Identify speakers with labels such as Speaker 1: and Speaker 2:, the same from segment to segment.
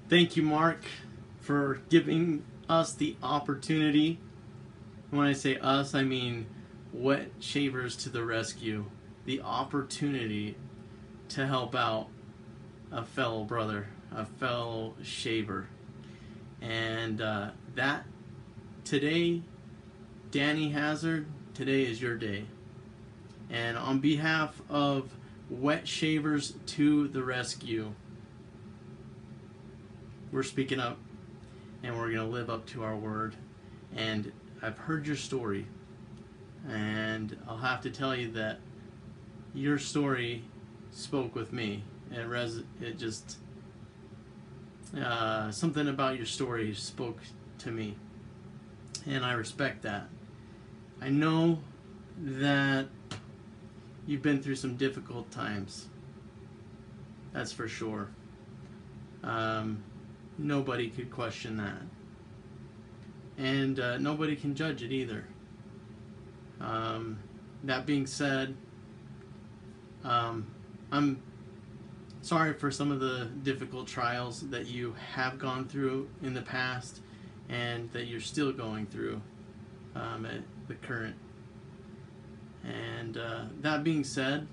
Speaker 1: Thank you, Mark, for giving us the opportunity. When I say us, I mean Wet Shavers to the Rescue. The opportunity to help out a fellow brother, a fellow shaver. And that today, Danny Hazard, today is your day. And on behalf of Wet Shavers to the Rescue, we're speaking up and we're going to live up to our word. And I've heard your story, and I'll have to tell you that your story spoke with me. It just something about your story spoke to me, and I respect that. I know that you've been through some difficult times. That's for sure. Nobody could question that. And nobody can judge it either. That being said, I'm sorry for some of the difficult trials that you have gone through in the past and that you're still going through at the current. And that being said,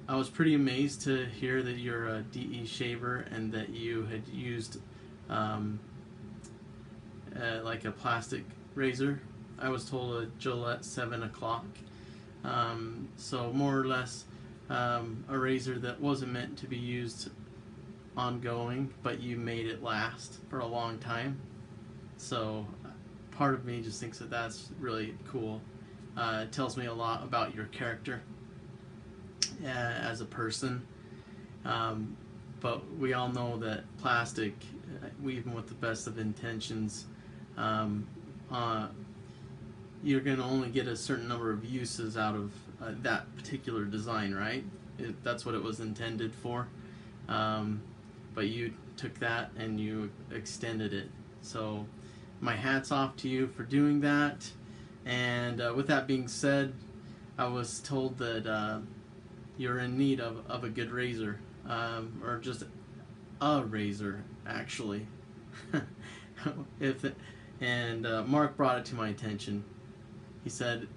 Speaker 1: I was pretty amazed to hear that you're a DE shaver and that you had used like a plastic razor. I was told a Gillette 7 o'clock. So more or less a razor that wasn't meant to be used ongoing, but you made it last for a long time. So part of me just thinks that that's really cool. It tells me a lot about your character as a person. But we all know that plastic, even with the best of intentions, you're going to only get a certain number of uses out of that particular design, right? That's what it was intended for. But you took that and you extended it. So my hat's off to you for doing that. And with that being said, I was told that you're in need of a good razor, or just a razor, actually. Mark brought it to my attention. He said,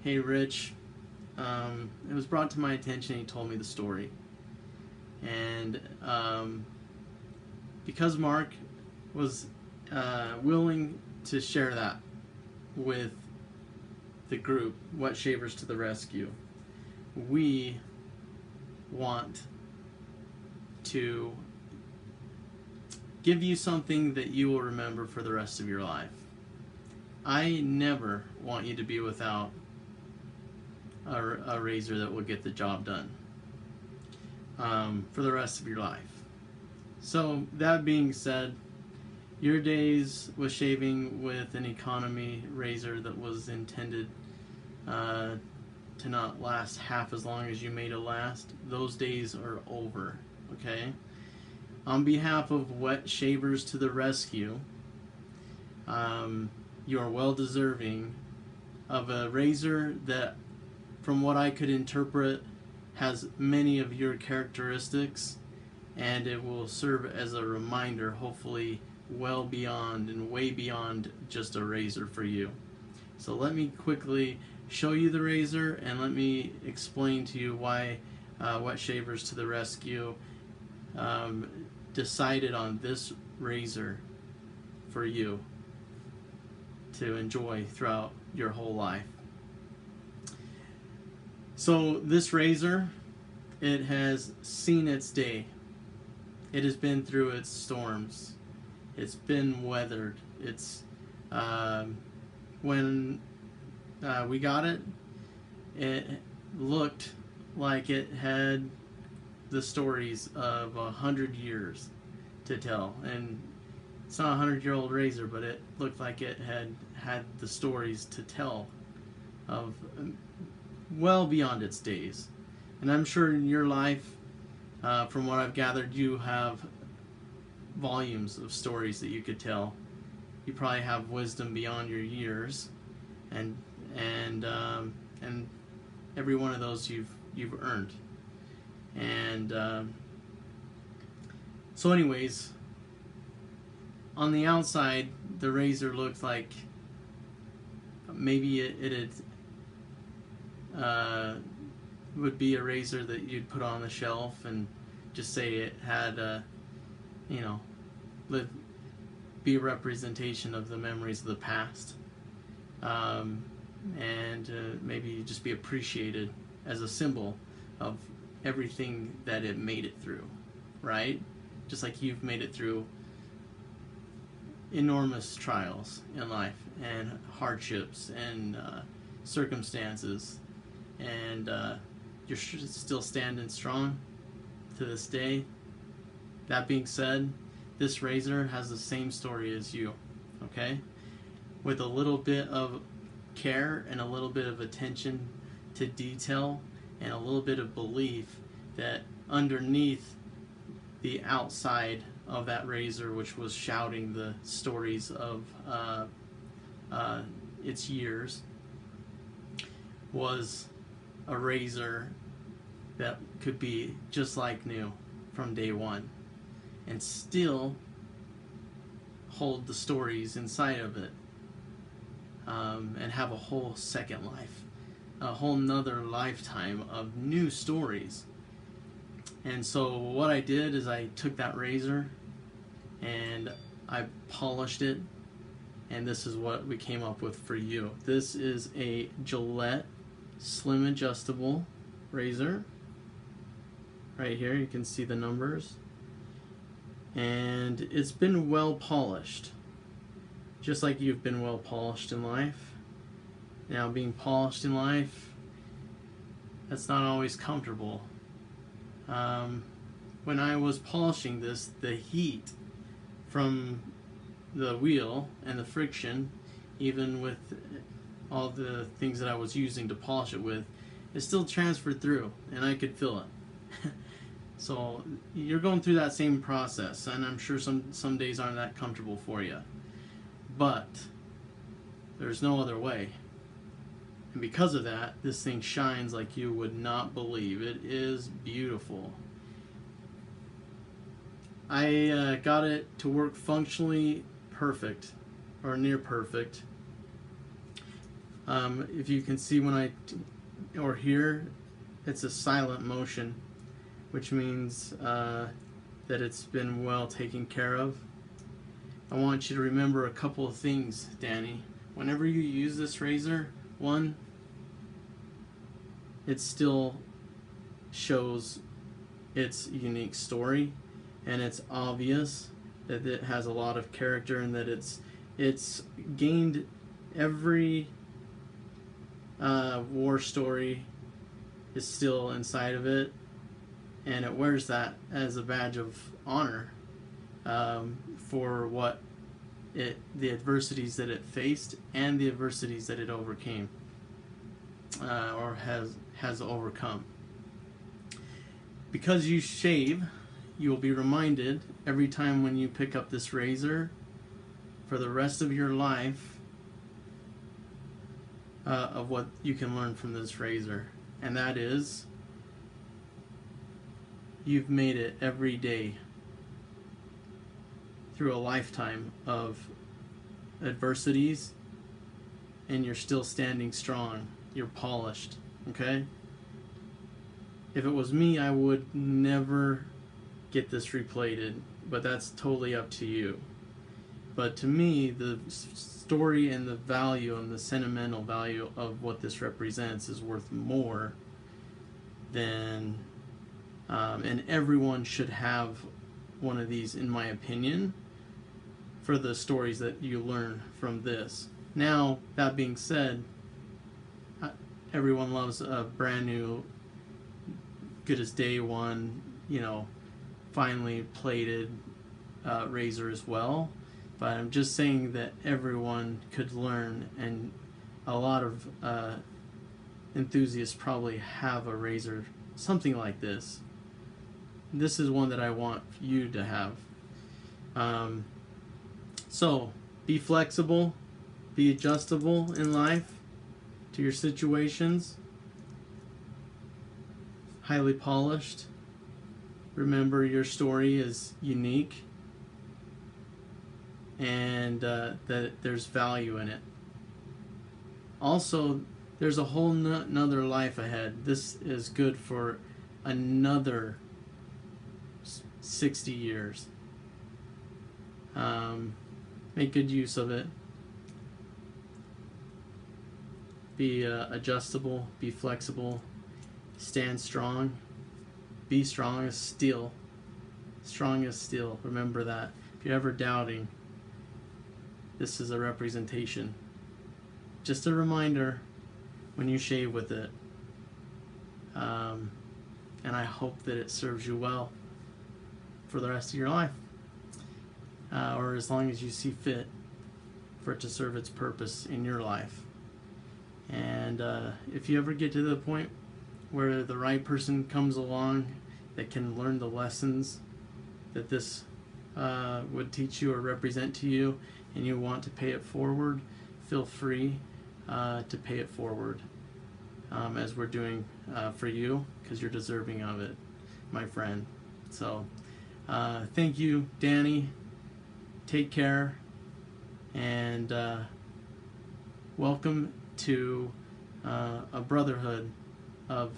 Speaker 1: "Hey, Rich, it was brought to my attention." He told me the story, and because Mark was willing to share that with the group, Wet Shavers to the Rescue, we want to give you something that you will remember for the rest of your life. I never want you to be without a razor that will get the job done for the rest of your life. So that being said, your days with shaving with an economy razor that was intended to not last half as long as you made it last, those days are over, okay? On behalf of Wet Shavers to the Rescue, you are well deserving of a razor that, from what I could interpret, has many of your characteristics, and it will serve as a reminder, hopefully well beyond and way beyond just a razor for you. So let me quickly show you the razor, and let me explain to you why Wet Shavers to the Rescue decided on this razor for you to enjoy throughout your whole life. So this razor, it has seen its day. It has been through its storms. It's been weathered. It's when we got it, it looked like it had the stories of 100 years to tell. And it's not a 100-year-old razor, but it looked like it had the stories to tell of well beyond its days. And I'm sure in your life, from what I've gathered, you have volumes of stories that you could tell. You probably have wisdom beyond your years, and every one of those you've earned. And So anyways, on the outside, the razor looked like maybe it would be a razor that you'd put on the shelf and just say it had you know, be a representation of the memories of the past, and maybe just be appreciated as a symbol of everything that it made it through, right? Just like you've made it through enormous trials in life and hardships and circumstances, and you're still standing strong to this day. That being said, this razor has the same story as you, okay? With a little bit of care and a little bit of attention to detail and a little bit of belief that underneath the outside of that razor, which was shouting the stories of its years, was a razor that could be just like new from day one and still hold the stories inside of it, and have a whole second life, a whole nother lifetime of new stories. And so what I did is I took that razor and I polished it, and this is what we came up with for you. This is a Gillette slim adjustable razor. Right here you can see the numbers, and it's been well polished, just like you've been well polished in life. Now, being polished in life, that's not always comfortable. When I was polishing this, the heat from the wheel and the friction, even with all the things that I was using to polish it with, it still transferred through, and I could feel it. So you're going through that same process, and I'm sure some days aren't that comfortable for you, but there's no other way. And because of that, this thing shines like you would not believe. It is beautiful. I got it to work functionally perfect, or near perfect. If you can see or hear, it's a silent motion, which means that it's been well taken care of. I want you to remember a couple of things, Danny. Whenever you use this razor, one, it still shows its unique story, and it's obvious that it has a lot of character, and that it's gained every war story is still inside of it, and it wears that as a badge of honor for what the adversities that it faced and the adversities that it overcame, or has overcome. Because you shave, you will be reminded every time when you pick up this razor for the rest of your life of what you can learn from this razor, and that is, you've made it every day through a lifetime of adversities, and you're still standing strong. You're polished, okay? If it was me, I would never get this replated, but that's totally up to you. But to me, the story and the value and the sentimental value of what this represents is worth more than, and everyone should have one of these, in my opinion, for the stories that you learn from this. Now, that being said, everyone loves a brand new, good as day one, finely plated razor as well. But I'm just saying that everyone could learn, and a lot of enthusiasts probably have a razor, something like this. This is one that I want you to have. So, be flexible, be adjustable in life to your situations. Highly polished Remember, your story is unique, and that there's value in it. Also, there's a whole another life ahead. This is good for another 60 years. Make good use of it. Be adjustable, be flexible, stand strong, be strong as steel. Strong as steel. Remember that. If you're ever doubting, this is a representation. Just a reminder when you shave with it. And I hope that it serves you well for the rest of your life, or as long as you see fit for it to serve its purpose in your life. And if you ever get to the point where the right person comes along that can learn the lessons that this would teach you or represent to you, and you want to pay it forward, feel free to pay it forward, as we're doing for you, because you're deserving of it, my friend. So thank you, Danny. Take care, and welcome to a brotherhood of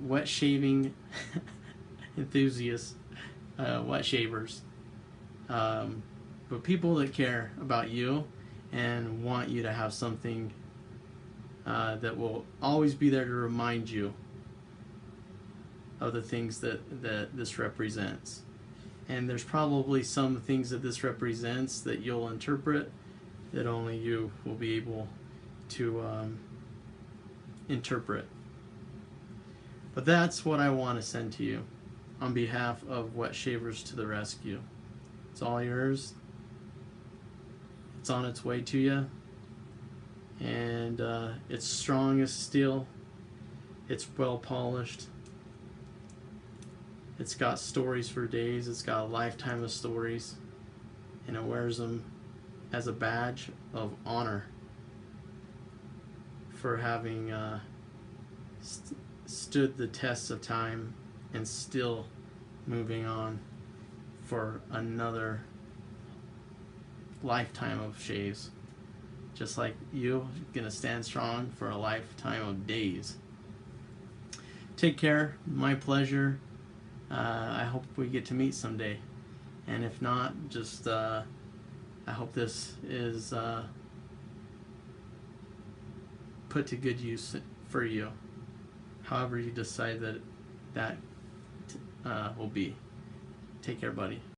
Speaker 1: wet shaving enthusiasts, wet shavers, but people that care about you and want you to have something that will always be there to remind you of the things that this represents. And there's probably some things that this represents that you'll interpret that only you will be able to interpret. But that's what I want to send to you on behalf of Wet Shavers to the Rescue. It's all yours. It's on its way to you. And it's strong as steel. It's well polished. It's got stories for days. It's got a lifetime of stories. And it wears them as a badge of honor for having stood the test of time and still moving on for another lifetime of shaves. Just like you're gonna stand strong for a lifetime of days. Take care. My pleasure. I hope we get to meet someday. And if not, just I hope this is put to good use for you, however you decide that will be. Take care, buddy.